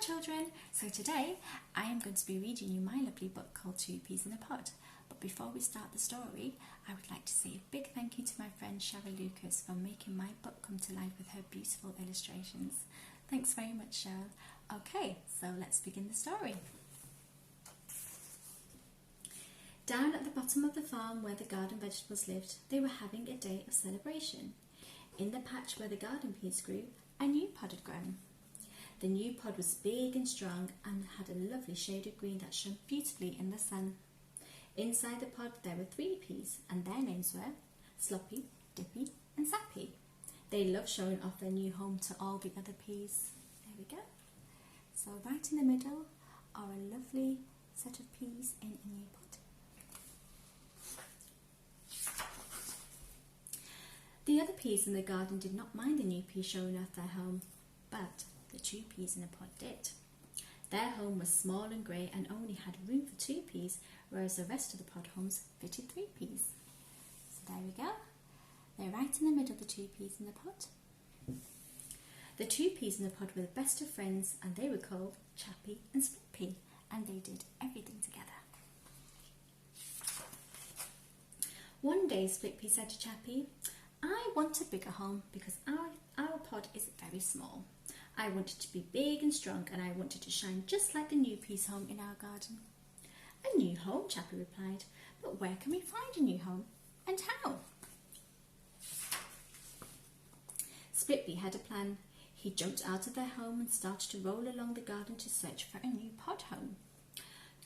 children, so today I am going to be reading you my lovely book called Two Peas in a Pod. But before we start the story, I would like to say a big thank you to my friend Cheryl Lucas for making my book come to life with her beautiful illustrations. Thanks very much, Cheryl. Okay, so let's begin the story. Down at the bottom of the farm where the garden vegetables lived, they were having a day of celebration. In the patch where the garden peas grew, a new pod had grown. The new pod was big and strong and had a lovely shade of green that shone beautifully in the sun. Inside the pod there were 3 peas, and their names were Sloppy, Dippy and Sappy. They loved showing off their new home to all the other peas. There we go. So right in the middle are a lovely set of peas in a new pod. The other peas in the garden did not mind the new peas showing off their home, but the 2 peas in the pod did. Their home was small and grey and only had room for 2 peas, whereas the rest of the pod homes fitted 3 peas. So there we go. They're right in the middle of the 2 peas in the pod. The 2 peas in the pod were the best of friends, and they were called Chap-pea and Split-pea, and they did everything together. One day Split-pea said to Chap-pea, "I want a bigger home because our pod is very small. I want it to be big and strong, and I want it to shine just like the new peas home in our garden." "A new home," Chap-pea replied, "but where can we find a new home, and how?" Split-pea had a plan. He jumped out of their home and started to roll along the garden to search for a new pod home.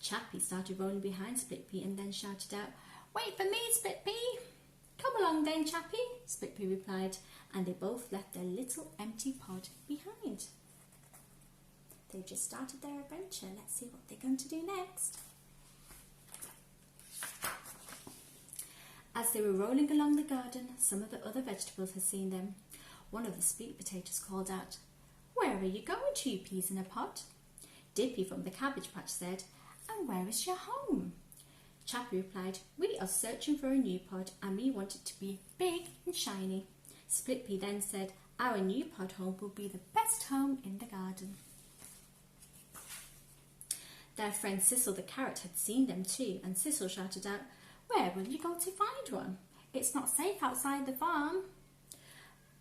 Chap-pea started rolling behind Split-pea and then shouted out, "Wait for me, Split-pea!" "Come along then, Chap-pea," Split-pea replied, and they both left their little empty pod behind. They've just started their adventure. Let's see what they're going to do next. As they were rolling along the garden, some of the other vegetables had seen them. One of the sweet potatoes called out, "Where are you going, 2 peas in a pod?" Dippy from the cabbage patch said, "And where is your home?" Chap-pea replied, "We are searching for a new pod and we want it to be big and shiny." Split-pea then said, "Our new pod home will be the best home in the garden." Their friend Sissel the carrot had seen them too, and Sissel shouted out, "Where will you go to find one? It's not safe outside the farm."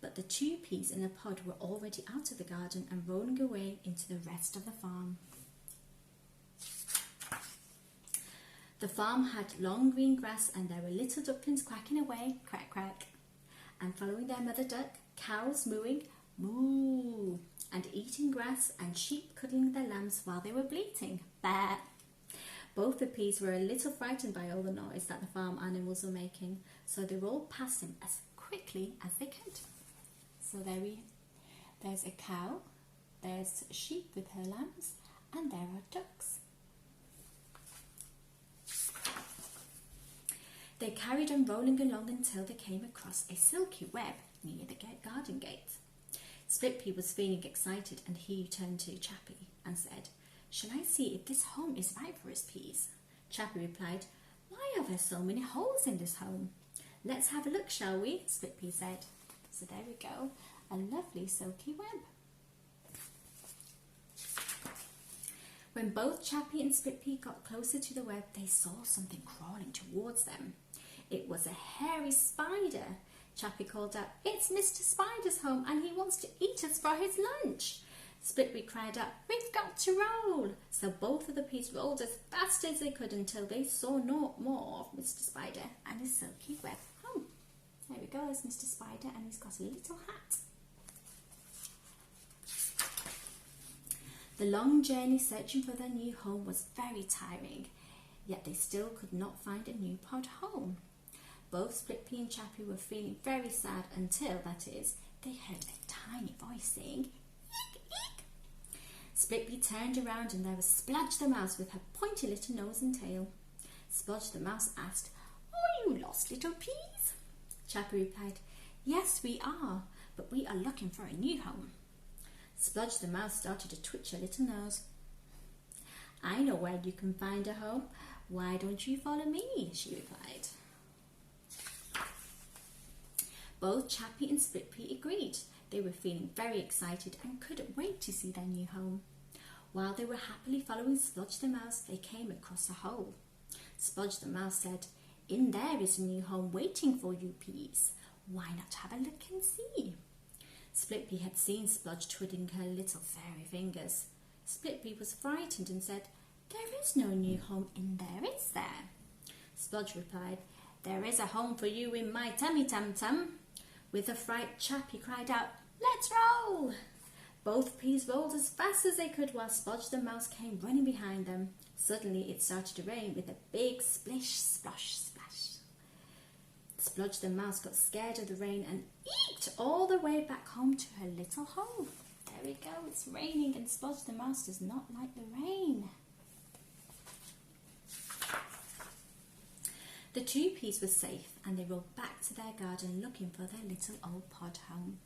But the 2 peas in a pod were already out of the garden and rolling away into the rest of the farm. The farm had long green grass, and there were little ducklings quacking away, quack quack, and following their mother duck, cows mooing, moo, and eating grass, and sheep cuddling their lambs while they were bleating, bah. Both the peas were a little frightened by all the noise that the farm animals were making, so they rolled past them as quickly as they could. So there's a cow, there's a sheep with her lambs, and there are ducks. They carried on rolling along until they came across a silky web near the garden gate. Split-pea was feeling excited, and he turned to Chap-pea and said, "Shall I see if this home is right for us peas?" Chap-pea replied, "Why are there so many holes in this home?" "Let's have a look, shall we?" Split-pea said. So there we go, a lovely silky web. When both Chap-pea and Split-pea got closer to the web, they saw something crawling towards them. It was a hairy spider. Chap-pea called out, "It's Mr. Spider's home, and he wants to eat us for his lunch." Split-pea cried out, "We've got to roll!" So both of the peas rolled as fast as they could until they saw no more of Mr. Spider and his silky web home. There we go, there's Mr. Spider, and he's got a little hat. The long journey searching for their new home was very tiring, yet they still could not find a new pod home. Both Split-pea and Chap-pea were feeling very sad until, that is, they heard a tiny voice saying, "Eek, eek." Split-pea turned around, and there was Splodge the mouse with her pointy little nose and tail. Splodge the mouse asked, "Are you lost, little peas?" Chap-pea replied, "Yes, we are, but we are looking for a new home." Splodge the mouse started to twitch her little nose. "I know where you can find a home. Why don't you follow me?" she replied. Both Chap-pea and Split-pea agreed. They were feeling very excited and couldn't wait to see their new home. While they were happily following Splodge the Mouse, they came across a hole. Splodge the Mouse said, "In there is a new home waiting for you, peas. Why not have a look and see?" Split-pea had seen Splodge twiddling her little fairy fingers. Split-pea was frightened and said, "There is no new home in there, is there?" Splodge replied, "There is a home for you in my tummy tum-tum." With a fright, Chap-pea cried out, "Let's roll!" Both peas rolled as fast as they could while Splodge the Mouse came running behind them. Suddenly it started to rain with a big splish, splosh, splash. Splodge the Mouse got scared of the rain and eeked all the way back home to her little hole. There we go, it's raining and Splodge the Mouse does not like the rain. The two peas were safe and they rolled back to their garden looking for their little old pod home.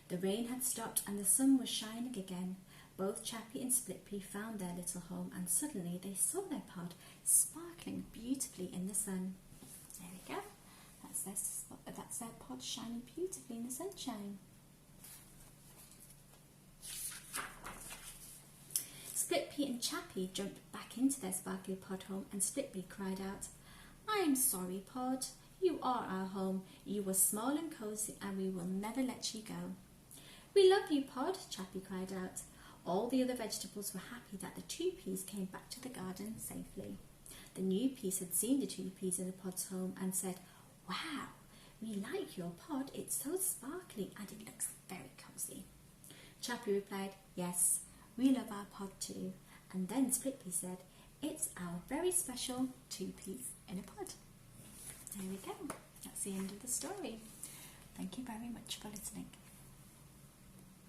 The rain had stopped and the sun was shining again. Both Chap-pea and Split-pea found their little home and suddenly they saw their pod sparkling beautifully in the sun. There we go. That's their pod shining beautifully in the sunshine. Split-pea and Chap-pea jumped back into their sparkly pod home and Split-pea cried out, "I'm sorry, pod. You are our home. You were small and cosy and we will never let you go." "We love you, pod," Chap-pea cried out. All the other vegetables were happy that the two peas came back to the garden safely. The new peas had seen the two peas in the pod's home and said, "Wow, we like your pod. It's so sparkly and it looks very cosy." Chap-pea replied, "Yes, we love our pod too." And then Split-pea said, "It's our very special two peas in a pod." There we go. That's the end of the story. Thank you very much for listening.